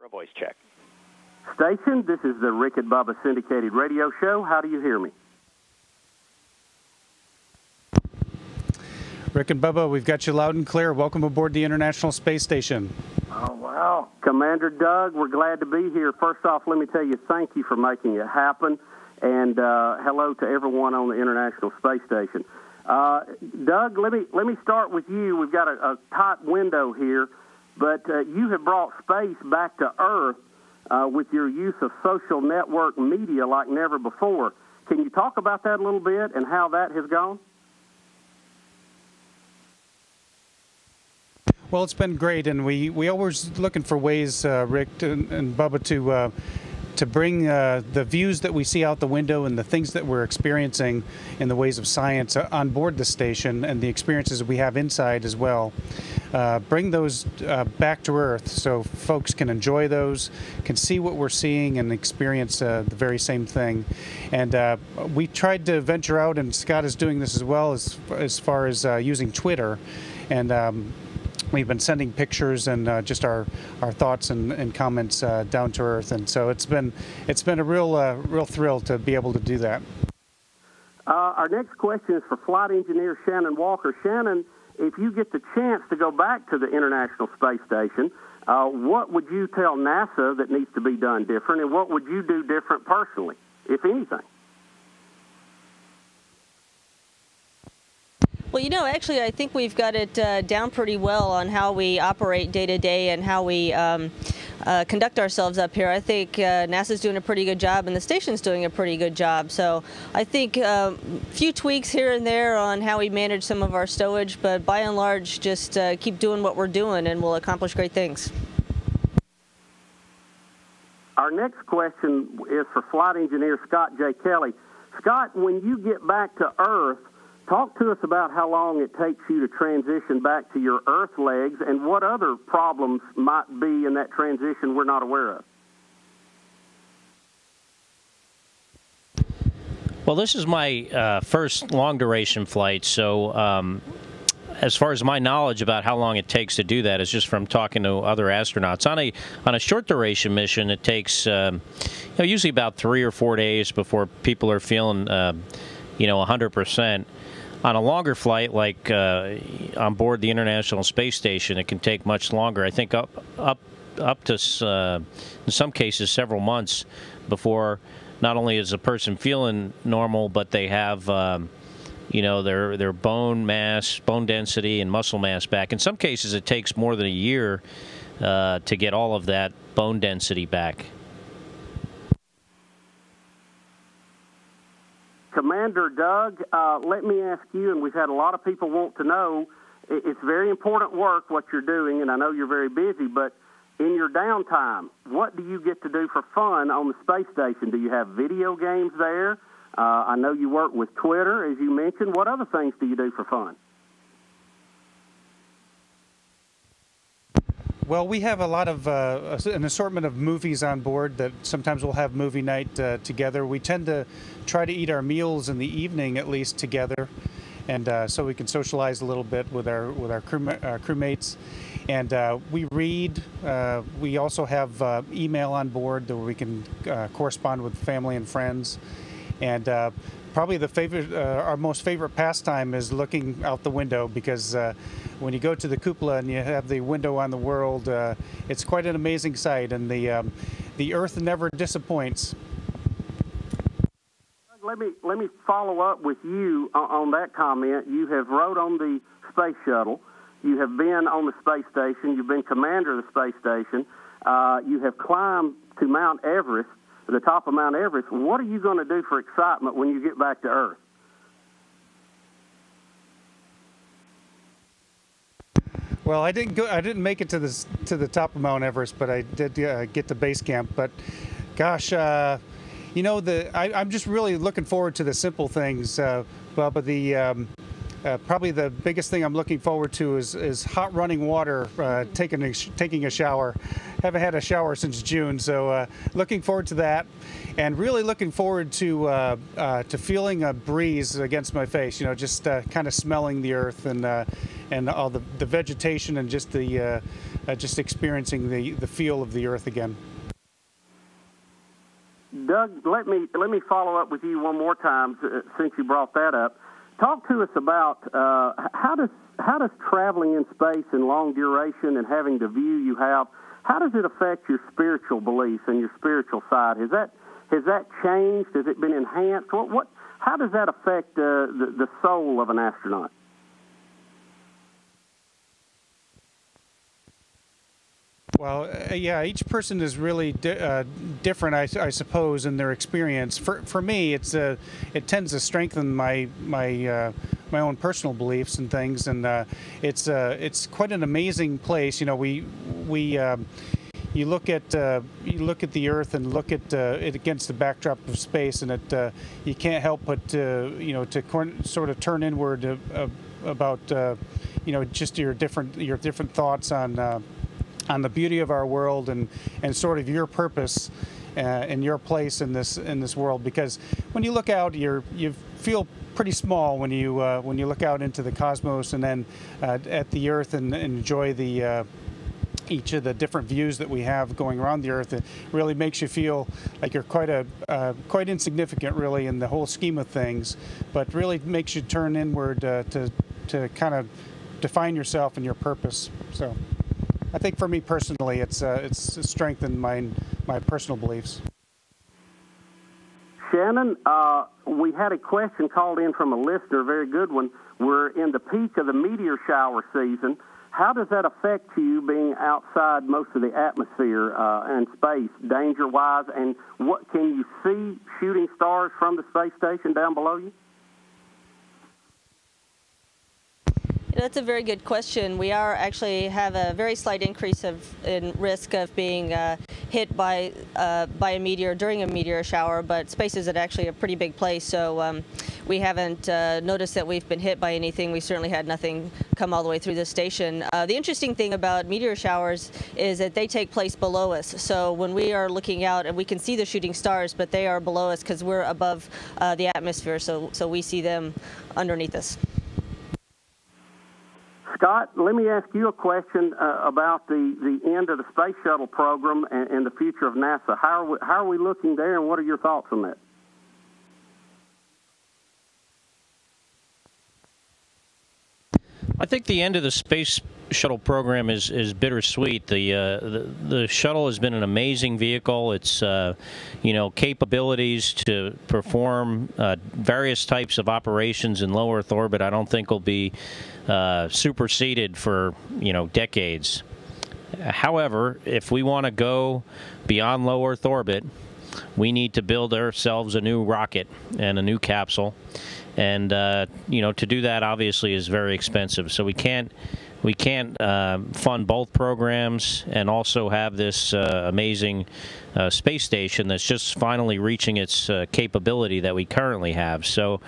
For a voice check. Station, this is the Rick and Bubba syndicated radio show. How do you hear me? Rick and Bubba, we've got you loud and clear. Welcome aboard the International Space Station. Oh, wow. Commander Doug, we're glad to be here. First off, let me tell you thank you for making it happen, and hello to everyone on the International Space Station. Doug, let me start with you. We've got a tight window here, but you have brought space back to Earth with your use of social network media like never before. Can you talk about that a little bit and how that has gone? Well, it's been great, and we always looking for ways, Rick and Bubba, to bring the views that we see out the window and the things that we're experiencing in the ways of science on board the station, and the experiences that we have inside as well. Bring those back to Earth so folks can enjoy those, can see what we're seeing, and experience the very same thing. And we tried to venture out, and Scott is doing this as well, as far as using Twitter. And we've been sending pictures and just our thoughts and comments down to Earth, and so it's been a real thrill to be able to do that. Our next question is for Flight Engineer Shannon Walker. Shannon, if you get the chance to go back to the International Space Station, what would you tell NASA that needs to be done different, and what would you do different personally, if anything? Well, actually, I think we've got it down pretty well on how we operate day to day and how we conduct ourselves up here. I think NASA's doing a pretty good job, and the station's doing a pretty good job. So I think a few tweaks here and there on how we manage some of our stowage, but by and large, just keep doing what we're doing, and we'll accomplish great things. Our next question is for Flight Engineer Scott J. Kelly. Scott, when you get back to Earth, talk to us about how long it takes you to transition back to your Earth legs and what other problems might be in that transition we're not aware of. Well, this is my first long-duration flight, so as far as my knowledge about how long it takes to do that is just from talking to other astronauts. On a short-duration mission, it takes usually about 3 or 4 days before people are feeling 100%. On a longer flight, like on board the International Space Station, it can take much longer. I think up to, in some cases, several months before not only is a person feeling normal, but they have, their bone mass, bone density, and muscle mass back. In some cases, it takes more than a year to get all of that bone density back. Commander Doug, let me ask you, and we've had a lot of people want to know, it's very important work what you're doing, and I know you're very busy, but in your downtime, what do you get to do for fun on the space station? Do you have video games there? I know you work with Twitter, as you mentioned. What other things do you do for fun? Well, we have a lot of an assortment of movies on board that sometimes we'll have movie night together. We tend to try to eat our meals in the evening at least together, and so we can socialize a little bit with our crewmates. And we read. We also have email on board where we can correspond with family and friends. And probably our most favorite pastime is looking out the window, because when you go to the cupola and you have the window on the world, it's quite an amazing sight, and the Earth never disappoints. Let me follow up with you on that comment. You have rode on the space shuttle. You have been on the space station. You've been commander of the space station. You have climbed to Mount Everest, the top of Mount Everest. What are you going to do for excitement when you get back to Earth? Well, I didn't make it to the top of Mount Everest, but I did get to base camp. But gosh, I'm just really looking forward to the simple things, Bubba. Probably the biggest thing I'm looking forward to is hot running water, taking a shower. Haven't had a shower since June, so looking forward to that, and really looking forward to feeling a breeze against my face. Just kind of smelling the earth and and all the vegetation and just the just experiencing the feel of the Earth again. Doug, let me follow up with you one more time since you brought that up. Talk to us about how does traveling in space in long duration and having the view you have, how does it affect your spiritual beliefs and your spiritual side? Has that changed? Has it been enhanced? How does that affect the soul of an astronaut? Well, yeah, each person is really different, I suppose, in their experience. For me, it tends to strengthen my own personal beliefs and things, and it's quite an amazing place. You know, you look at the Earth and look at it against the backdrop of space, and you can't help but to sort of turn inward about just your different thoughts on the beauty of our world and sort of your purpose and your place in this world. Because when you look out, you feel pretty small when you look out into the cosmos and then at the Earth and enjoy each of the different views that we have going around the Earth. It really makes you feel like you're quite insignificant, really, in the whole scheme of things, but really makes you turn inward to kind of define yourself and your purpose. So I think for me personally, it's strengthened my personal beliefs. Shannon, we had a question called in from a listener, a very good one. We're in the peak of the meteor shower season. How does that affect you being outside most of the atmosphere and space, danger-wise? And what can you see shooting stars from the space station down below you? That's a very good question. We actually have a very slight increase in risk of being hit by a meteor during a meteor shower, but space is actually a pretty big place, so we haven't noticed that we've been hit by anything. We certainly had nothing come all the way through the station. The interesting thing about meteor showers is that they take place below us. So when we are looking out, and we can see the shooting stars, but they are below us because we're above the atmosphere, so we see them underneath us. Scott, let me ask you a question about the end of the space shuttle program and the future of NASA. How are we looking there, and what are your thoughts on that? I think the end of the space shuttle program is bittersweet. The shuttle has been an amazing vehicle. Its capabilities to perform various types of operations in low Earth orbit, I don't think will be superseded for decades. However, if we want to go beyond low Earth orbit, we need to build ourselves a new rocket and a new capsule. And to do that obviously is very expensive. So we can't fund both programs and also have this amazing space station that's just finally reaching its capability that we currently have. So,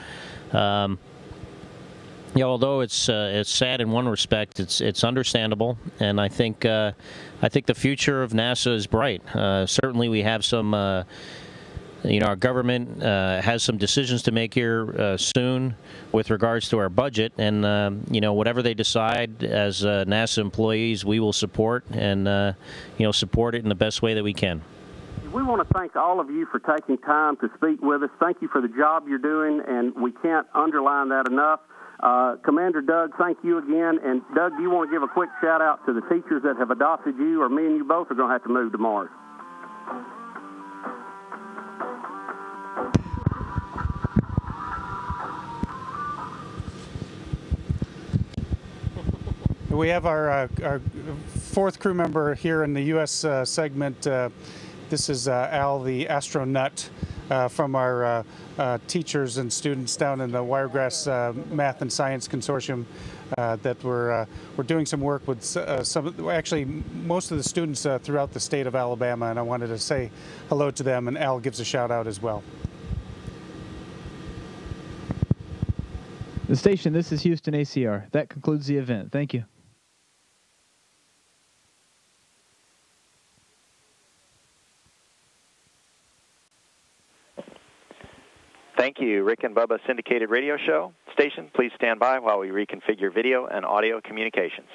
although it's sad in one respect, it's understandable, and I think the future of NASA is bright. Certainly, we have some. Our government has some decisions to make here soon with regards to our budget, and whatever they decide as NASA employees, we will support and support it in the best way that we can. We want to thank all of you for taking time to speak with us. Thank you for the job you're doing, and we can't underline that enough. Commander Doug, thank you again. And Doug, do you want to give a quick shout out to the teachers that have adopted you, or me and you both are going to have to move to Mars? We have our fourth crew member here in the U.S. segment. This is Al, the astronaut, from our teachers and students down in the Wiregrass Math and Science Consortium. That we're doing some work with most of the students throughout the state of Alabama, and I wanted to say hello to them. And Al gives a shout out as well. The station. This is Houston ACR. That concludes the event. Thank you. Thank you, Rick and Bubba syndicated radio show station. Please stand by while we reconfigure video and audio communications.